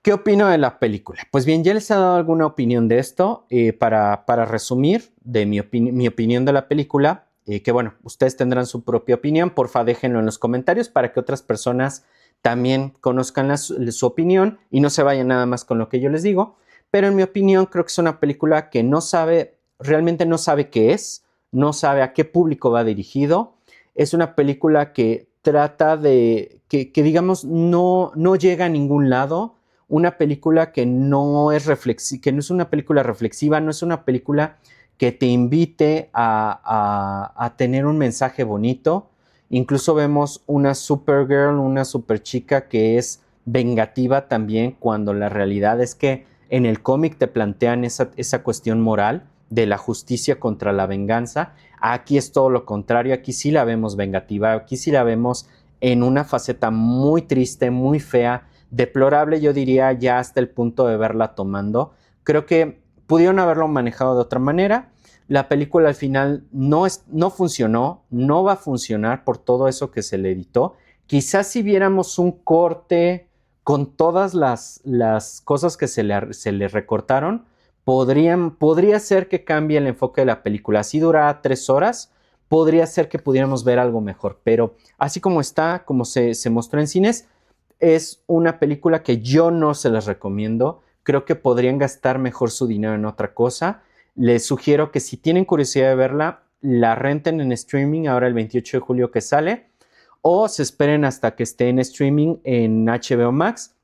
¿Qué opino de la película? Pues bien, ya les he dado alguna opinión de esto. Para resumir de mi opinión de la película, que bueno, ustedes tendrán su propia opinión, porfa déjenlo en los comentarios para que otras personas también conozcan su opinión y no se vayan nada más con lo que yo les digo. Pero en mi opinión creo que es una película que realmente no sabe qué es, no sabe a qué público va dirigido. Es una película que trata que digamos, no llega a ningún lado. Una película que no es una película reflexiva, no es una película que te invite a tener un mensaje bonito. Incluso vemos una Supergirl, una superchica que es vengativa también, cuando la realidad es que en el cómic te plantean esa cuestión moral de la justicia contra la venganza. Aquí es todo lo contrario, aquí sí la vemos vengativa, aquí sí la vemos en una faceta muy triste, muy fea, deplorable, yo diría, ya hasta el punto de verla tomando. Creo que pudieron haberlo manejado de otra manera. La película al final no funcionó, no va a funcionar por todo eso que se le editó. Quizás si viéramos un corte con todas las cosas que se le recortaron, podría ser que cambie el enfoque de la película. Si dura 3 horas, podría ser que pudiéramos ver algo mejor, pero así como está, como se mostró en cines, es una película que yo no se las recomiendo. Creo que podrían gastar mejor su dinero en otra cosa. Les sugiero que si tienen curiosidad de verla, la renten en streaming ahora el 28 de julio que sale, o se esperen hasta que esté en streaming en HBO Max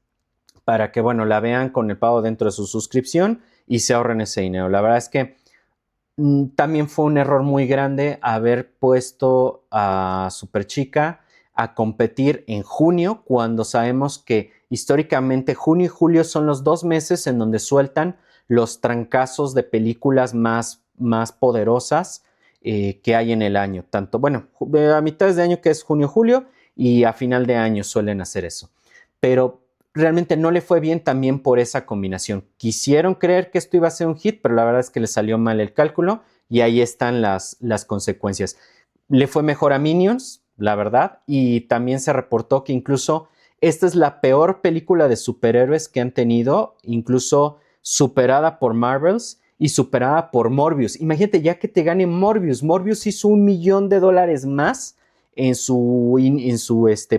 para que, bueno, la vean con el pago dentro de su suscripción y se ahorren ese dinero. La verdad es que también fue un error muy grande haber puesto a Superchica a competir en junio, cuando sabemos que históricamente junio y julio son los 2 meses en donde sueltan los trancazos de películas más poderosas que hay en el año. Tanto, bueno, a mitad de año que es junio-julio y a final de año suelen hacer eso. Pero realmente no le fue bien también por esa combinación. Quisieron creer que esto iba a ser un hit, pero la verdad es que le salió mal el cálculo y ahí están las consecuencias. Le fue mejor a Minions, la verdad, y también se reportó que incluso esta es la peor película de superhéroes que han tenido, incluso superada por Marvels y superada por Morbius. Imagínate ya que te gane Morbius. Morbius hizo $1 millón más en su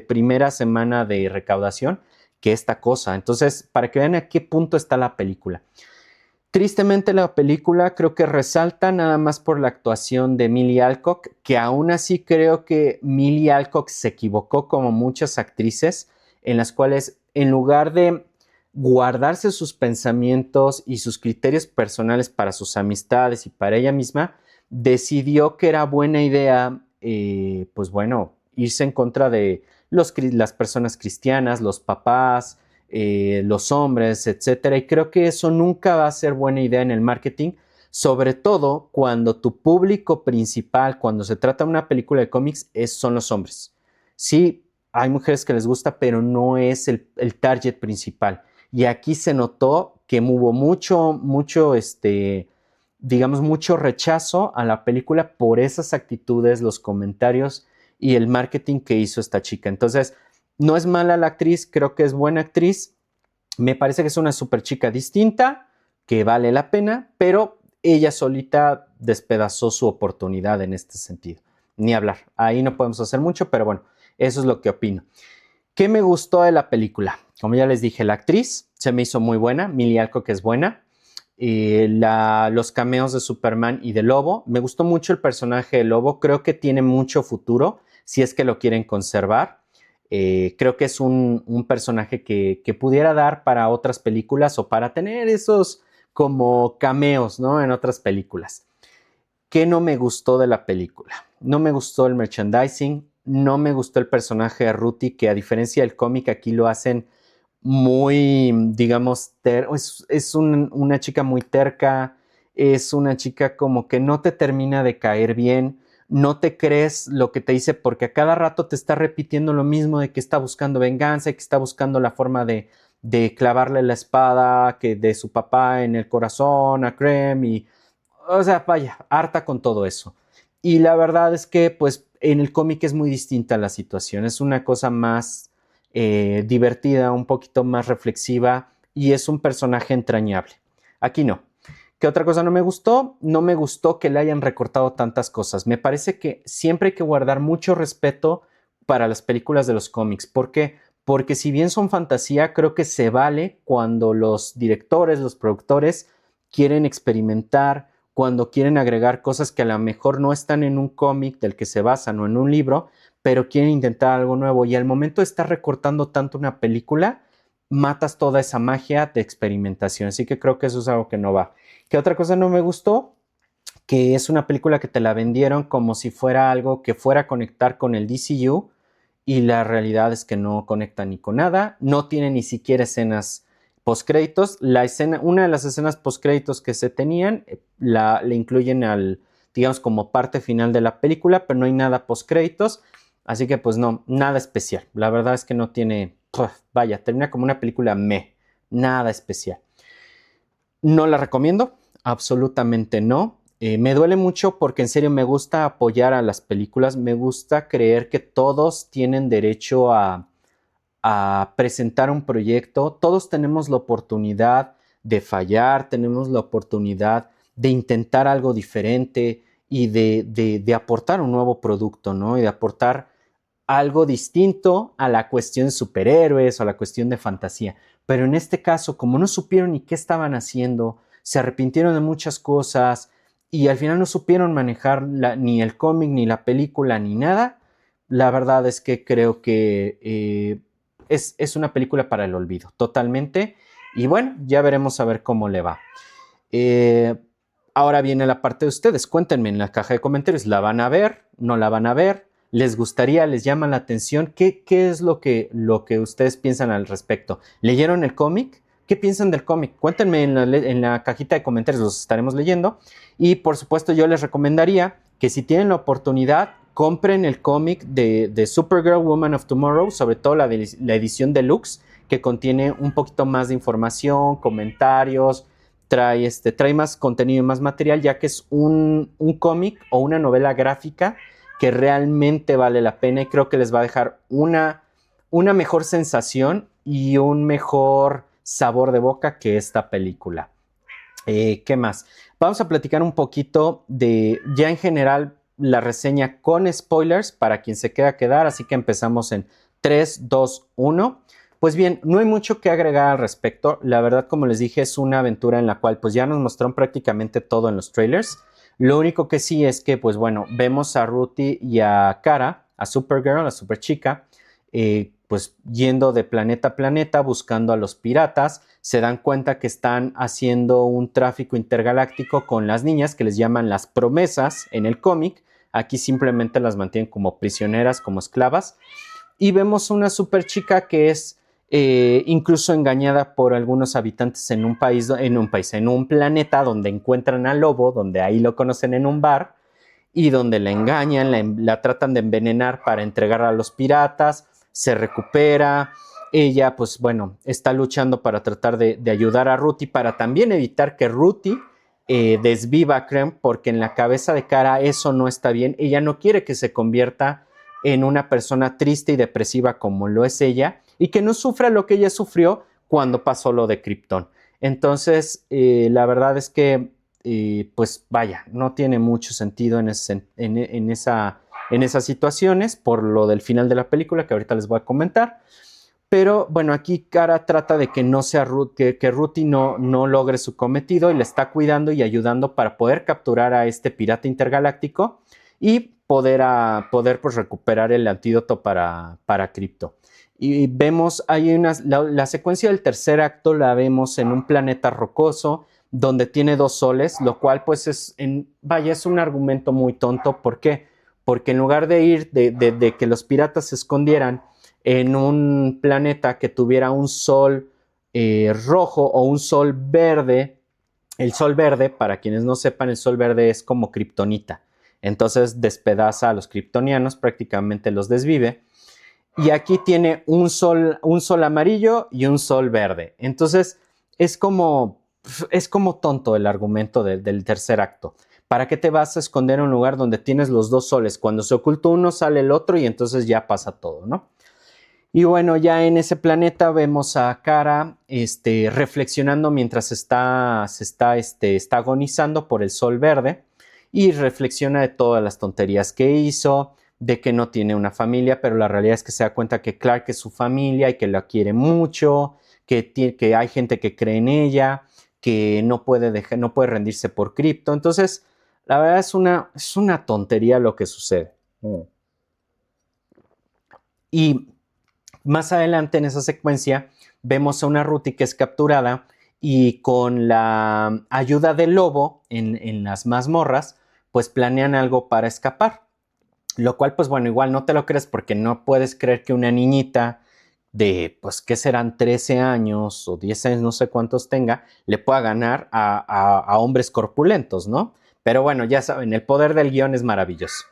primera semana de recaudación que esta cosa. Entonces, para que vean a qué punto está la película. Tristemente la película creo que resalta nada más por la actuación de Millie Alcock, que aún así creo que Millie Alcock se equivocó como muchas actrices, en las cuales en lugar de guardarse sus pensamientos y sus criterios personales para sus amistades y para ella misma, decidió que era buena idea, pues bueno, irse en contra de las personas cristianas, los papás, los hombres, etcétera. Y creo que eso nunca va a ser buena idea en el marketing, sobre todo cuando tu público principal, cuando se trata de una película de cómics, son los hombres. Sí, hay mujeres que les gusta, pero no es el target principal. Y aquí se notó que hubo digamos, mucho rechazo a la película por esas actitudes, los comentarios y el marketing que hizo esta chica. Entonces, no es mala la actriz, creo que es buena actriz. Me parece que es una super chica distinta, que vale la pena, pero ella solita despedazó su oportunidad en este sentido. Ni hablar, ahí no podemos hacer mucho, pero bueno, eso es lo que opino. ¿Qué me gustó de la película? Como ya les dije, la actriz se me hizo muy buena, Millie Alcock es buena. Los cameos de Superman y de Lobo. Me gustó mucho el personaje de Lobo, creo que tiene mucho futuro, si es que lo quieren conservar. Creo que es un personaje que pudiera dar para otras películas o para tener esos como cameos, ¿no? En otras películas. ¿Qué no me gustó de la película? No me gustó el merchandising, no me gustó el personaje de Ruthie, que a diferencia del cómic aquí lo hacen muy, digamos, una chica muy terca, es una chica como que no te termina de caer bien, no te crees lo que te dice porque a cada rato te está repitiendo lo mismo de que está buscando venganza y que está buscando la forma de clavarle la espada que de su papá en el corazón a Creme y, o sea, vaya, harta con todo eso. Y la verdad es que, pues, en el cómic es muy distinta la situación, es una cosa más divertida, un poquito más reflexiva y es un personaje entrañable. Aquí no. ¿Qué otra cosa no me gustó? No me gustó que le hayan recortado tantas cosas. Me parece que siempre hay que guardar mucho respeto para las películas de los cómics. ¿Por qué? Porque si bien son fantasía, creo que se vale cuando los directores, los productores quieren experimentar, cuando quieren agregar cosas que a lo mejor no están en un cómic del que se basan o en un libro, pero quieren intentar algo nuevo. Y al momento de estar recortando tanto una película, matas toda esa magia de experimentación. Así que creo que eso es algo que no va. ¿Qué otra cosa no me gustó? Que es una película que te la vendieron como si fuera algo que fuera a conectar con el DCU y la realidad es que no conecta ni con nada, no tiene ni siquiera escenas postcréditos. Una de las escenas postcréditos que se tenían, le incluyen digamos, como parte final de la película, pero no hay nada postcréditos, así que pues no, nada especial. La verdad es que no tiene, vaya, termina como una película nada especial. No la recomiendo, absolutamente no. Me duele mucho porque en serio me gusta apoyar a las películas, me gusta creer que todos tienen derecho a presentar un proyecto, todos tenemos la oportunidad de fallar, tenemos la oportunidad de intentar algo diferente y de aportar un nuevo producto, ¿no? Y de aportar algo distinto a la cuestión de superhéroes o a la cuestión de fantasía. Pero en este caso, como no supieron ni qué estaban haciendo, se arrepintieron de muchas cosas y al final no supieron manejar ni el cómic, ni la película, ni nada, la verdad es que creo que es una película para el olvido, totalmente. Y bueno, ya veremos a ver cómo le va. Eh, Ahora viene la parte de ustedes. Cuéntenme en la caja de comentarios. ¿La van a ver? ¿No la van a ver? ¿Les gustaría? ¿Les llama la atención? ¿Qué es lo que ustedes piensan al respecto? ¿Leyeron el cómic? ¿Qué piensan del cómic? Cuéntenme en la cajita de comentarios, los estaremos leyendo. Y por supuesto yo les recomendaría que si tienen la oportunidad, compren el cómic de Supergirl Woman of Tomorrow, sobre todo la edición deluxe, que contiene un poquito más de información, comentarios, trae más contenido y más material, ya que es un cómic o una novela gráfica que realmente vale la pena y creo que les va a dejar una mejor sensación y un mejor sabor de boca que esta película. ¿Qué más? Vamos a platicar un poquito de, ya en general, la reseña con spoilers para quien se queda a quedar, así que empezamos en 3, 2, 1. Pues bien, no hay mucho que agregar al respecto. La verdad, como les dije, es una aventura en la cual pues ya nos mostraron prácticamente todo en los trailers. Lo único que sí es que, pues bueno, vemos a Ruthie y a Kara, a Supergirl, a Superchica, pues yendo de planeta a planeta buscando a los piratas. Se dan cuenta que están haciendo un tráfico intergaláctico con las niñas que les llaman las promesas en el cómic. Aquí simplemente las mantienen como prisioneras, como esclavas. Y vemos una Superchica que es incluso engañada por algunos habitantes en un planeta donde encuentran al lobo, donde ahí lo conocen en un bar y donde la engañan, la tratan de envenenar para entregarla a los piratas, se recupera. Ella, pues bueno, está luchando para tratar de ayudar a Ruthie, para también evitar que Ruthie desviva a Krem, porque en la cabeza de Kara eso no está bien. Ella no quiere que se convierta en una persona triste y depresiva como lo es ella, y que no sufra lo que ella sufrió cuando pasó lo de Krypton. Entonces, la verdad es que, pues vaya, no tiene mucho sentido en esas situaciones por lo del final de la película que ahorita les voy a comentar. Pero bueno, aquí Kara trata de que no sea que Ruthie no logre su cometido y le está cuidando y ayudando para poder capturar a este pirata intergaláctico y poder pues recuperar el antídoto para Krypto. Y vemos, la secuencia del tercer acto la vemos en un planeta rocoso donde tiene dos soles, lo cual pues es un argumento muy tonto. ¿Por qué? Porque en lugar de que los piratas se escondieran en un planeta que tuviera un sol rojo o un sol verde, el sol verde, para quienes no sepan, el sol verde es como kriptonita. Entonces despedaza a los kryptonianos, prácticamente los desvive. Y aquí tiene un sol amarillo y un sol verde. Entonces es como tonto el argumento del tercer acto. ¿Para qué te vas a esconder en un lugar donde tienes los dos soles? Cuando se oculta uno, sale el otro y entonces ya pasa todo, ¿no? Y bueno, ya en ese planeta vemos a Kara reflexionando mientras está agonizando por el sol verde y reflexiona de todas las tonterías que hizo, de que no tiene una familia, pero la realidad es que se da cuenta que Clark es su familia y que la quiere mucho, que hay gente que cree en ella, que no puede rendirse por Krypto. Entonces, la verdad es una tontería lo que sucede. Y más adelante en esa secuencia vemos a una Ruthie que es capturada y con la ayuda del lobo en las mazmorras, pues planean algo para escapar. Lo cual, pues bueno, igual no te lo crees porque no puedes creer que una niñita de, pues, ¿qué serán? 13 años o 10 años, no sé cuántos tenga, le pueda ganar a hombres corpulentos, ¿no? Pero bueno, ya saben, el poder del guión es maravilloso.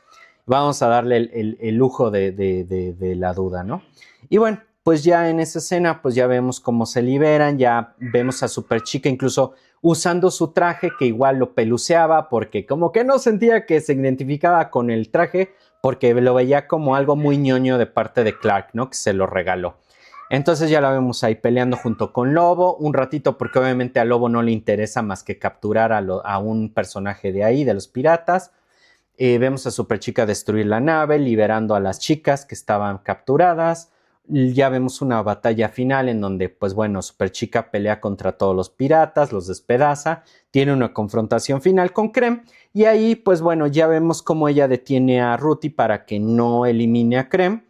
Vamos a darle el lujo de la duda, ¿no? Y bueno, pues ya en esa escena, pues ya vemos cómo se liberan, ya vemos a Superchica incluso usando su traje, que igual lo peluceaba, porque como que no sentía que se identificaba con el traje, porque lo veía como algo muy ñoño de parte de Clark, ¿no? Que se lo regaló. Entonces ya la vemos ahí peleando junto con Lobo un ratito, porque obviamente a Lobo no le interesa más que capturar a un personaje de ahí, de los piratas. Vemos a Superchica destruir la nave, liberando a las chicas que estaban capturadas. Ya vemos una batalla final en donde, pues bueno, Superchica pelea contra todos los piratas, los despedaza, tiene una confrontación final con Krem, y ahí, pues bueno, ya vemos cómo ella detiene a Ruthie para que no elimine a Krem,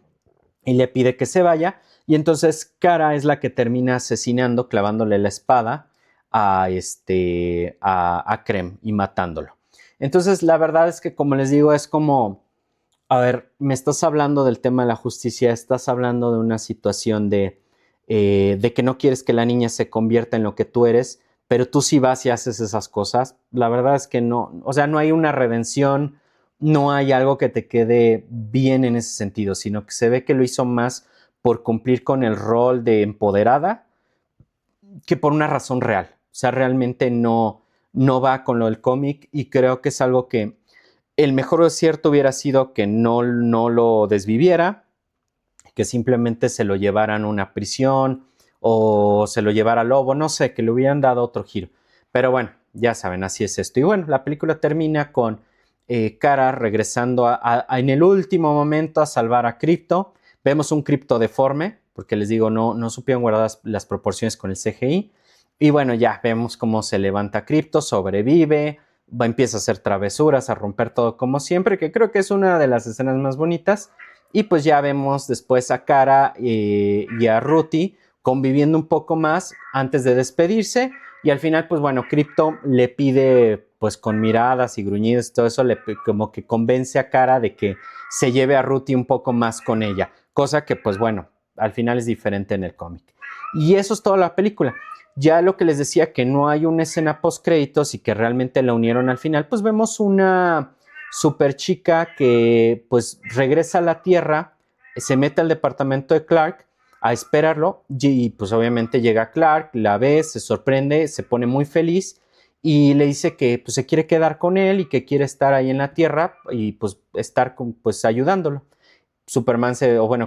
y le pide que se vaya, y entonces Kara es la que termina asesinando, clavándole la espada a Krem y matándolo. Entonces, la verdad es que, como les digo, es como, a ver, me estás hablando del tema de la justicia, estás hablando de una situación de que no quieres que la niña se convierta en lo que tú eres, pero tú sí vas y haces esas cosas. La verdad es que no, o sea, no hay una redención, no hay algo que te quede bien en ese sentido, sino que se ve que lo hizo más por cumplir con el rol de empoderada que por una razón real. O sea, realmente no va con lo del cómic, y creo que es algo que el mejor acierto hubiera sido que no lo desviviera, que simplemente se lo llevaran a una prisión o se lo llevara a Lobo, no sé, que le hubieran dado otro giro. Pero bueno, ya saben, así es esto. Y bueno, la película termina con Kara regresando en el último momento a salvar a Crypto. Vemos un Crypto deforme, porque les digo, no supieron guardar las proporciones con el CGI. Y bueno, ya vemos cómo se levanta Crypto, sobrevive, empieza a hacer travesuras, a romper todo como siempre, que creo que es una de las escenas más bonitas. Y pues ya vemos después a Kara y a Ruthie conviviendo un poco más antes de despedirse. Y al final, pues bueno, Crypto le pide, pues con miradas y gruñidos y todo eso, como que convence a Kara de que se lleve a Ruthie un poco más con ella. Cosa que, pues bueno, al final es diferente en el cómic. Y eso es toda la película. Ya lo que les decía, que no hay una escena post créditos y que realmente la unieron al final, pues vemos una Superchica que pues regresa a la Tierra, se mete al departamento de Clark a esperarlo, y pues obviamente llega Clark, la ve, se sorprende, se pone muy feliz y le dice que pues se quiere quedar con él y que quiere estar ahí en la Tierra y pues estar pues ayudándolo.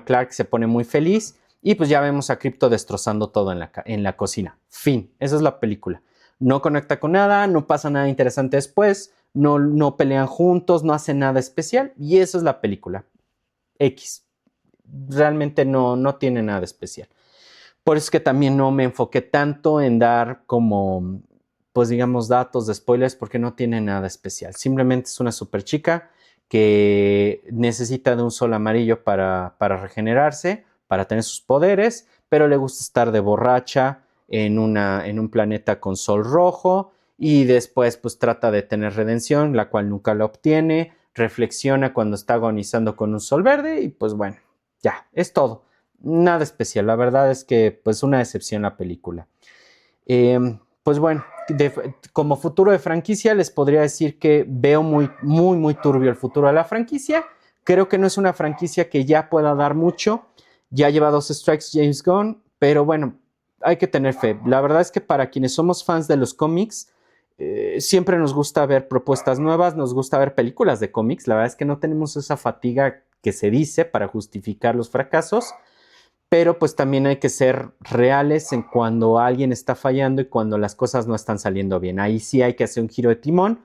Clark se pone muy feliz, y pues ya vemos a Crypto destrozando todo en la cocina. Fin, esa es la película. No conecta con nada, no pasa nada interesante después, no pelean juntos, no hacen nada especial, y eso es la película. X. Realmente no tiene nada especial. Por eso es que también no me enfoqué tanto en dar como, pues digamos, datos de spoilers, porque no tiene nada especial. Simplemente es una super chica que necesita de un sol amarillo para regenerarse, para tener sus poderes, pero le gusta estar de borracha en un planeta con sol rojo, y después pues trata de tener redención, la cual nunca la obtiene, reflexiona cuando está agonizando con un sol verde, y pues bueno, ya, es todo. Nada especial, la verdad es que pues una decepción la película. Pues bueno, como futuro de franquicia les podría decir que veo muy turbio el futuro de la franquicia. Creo que no es una franquicia que ya pueda dar mucho. Ya lleva 2 strikes James Gunn, pero bueno, hay que tener fe. La verdad es que para quienes somos fans de los cómics, siempre nos gusta ver propuestas nuevas, nos gusta ver películas de cómics. La verdad es que no tenemos esa fatiga que se dice para justificar los fracasos, pero pues también hay que ser reales en cuando alguien está fallando y cuando las cosas no están saliendo bien. Ahí sí hay que hacer un giro de timón,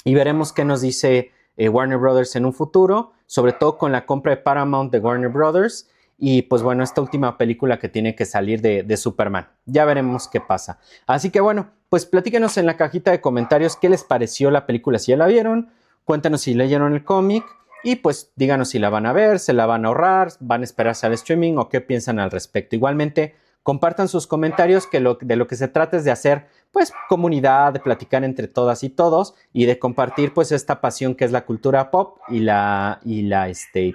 y veremos qué nos dice Warner Brothers en un futuro, sobre todo con la compra de Paramount de Warner Brothers, y pues bueno, esta última película que tiene que salir de Superman. Ya veremos qué pasa. Así que bueno, pues platíquenos en la cajita de comentarios qué les pareció la película, si ya la vieron, cuéntanos si leyeron el cómic, y pues díganos si la van a ver, se la van a ahorrar, van a esperarse al streaming o qué piensan al respecto. Igualmente, compartan sus comentarios, que de lo que se trata es de hacer pues comunidad, de platicar entre todas y todos, y de compartir pues esta pasión que es la cultura pop y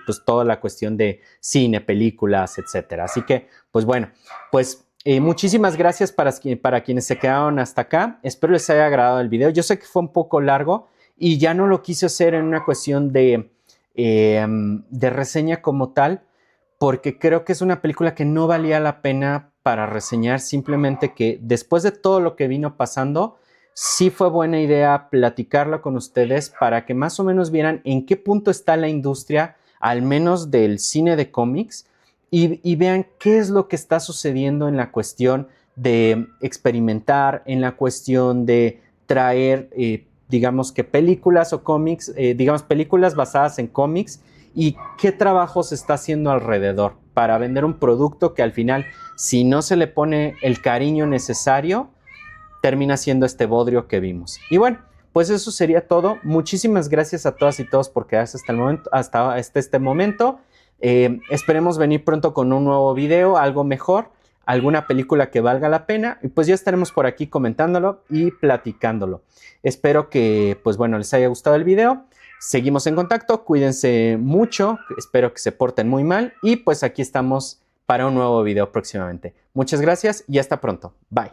pues toda la cuestión de cine, películas, etcétera. Así que pues bueno, pues muchísimas gracias para quienes se quedaron hasta acá. Espero les haya agradado el video. Yo sé que fue un poco largo y ya no lo quise hacer en una cuestión de reseña como tal, porque creo que es una película que no valía la pena para reseñar, simplemente que después de todo lo que vino pasando, sí fue buena idea platicarlo con ustedes para que más o menos vieran en qué punto está la industria, al menos del cine de cómics, y vean qué es lo que está sucediendo en la cuestión de experimentar, en la cuestión de traer, digamos que películas o cómics, digamos películas basadas en cómics y qué trabajo se está haciendo alrededor para vender un producto que al final, si no se le pone el cariño necesario, termina siendo este bodrio que vimos. Y bueno, pues eso sería todo. Muchísimas gracias a todas y todos por quedarse hasta el momento, hasta este momento. Esperemos venir pronto con un nuevo video, algo mejor, alguna película que valga la pena, y pues ya estaremos por aquí comentándolo y platicándolo. Espero que, pues bueno, les haya gustado el video. Seguimos en contacto, cuídense mucho, espero que se porten muy mal y pues aquí estamos para un nuevo video próximamente. Muchas gracias y hasta pronto. Bye.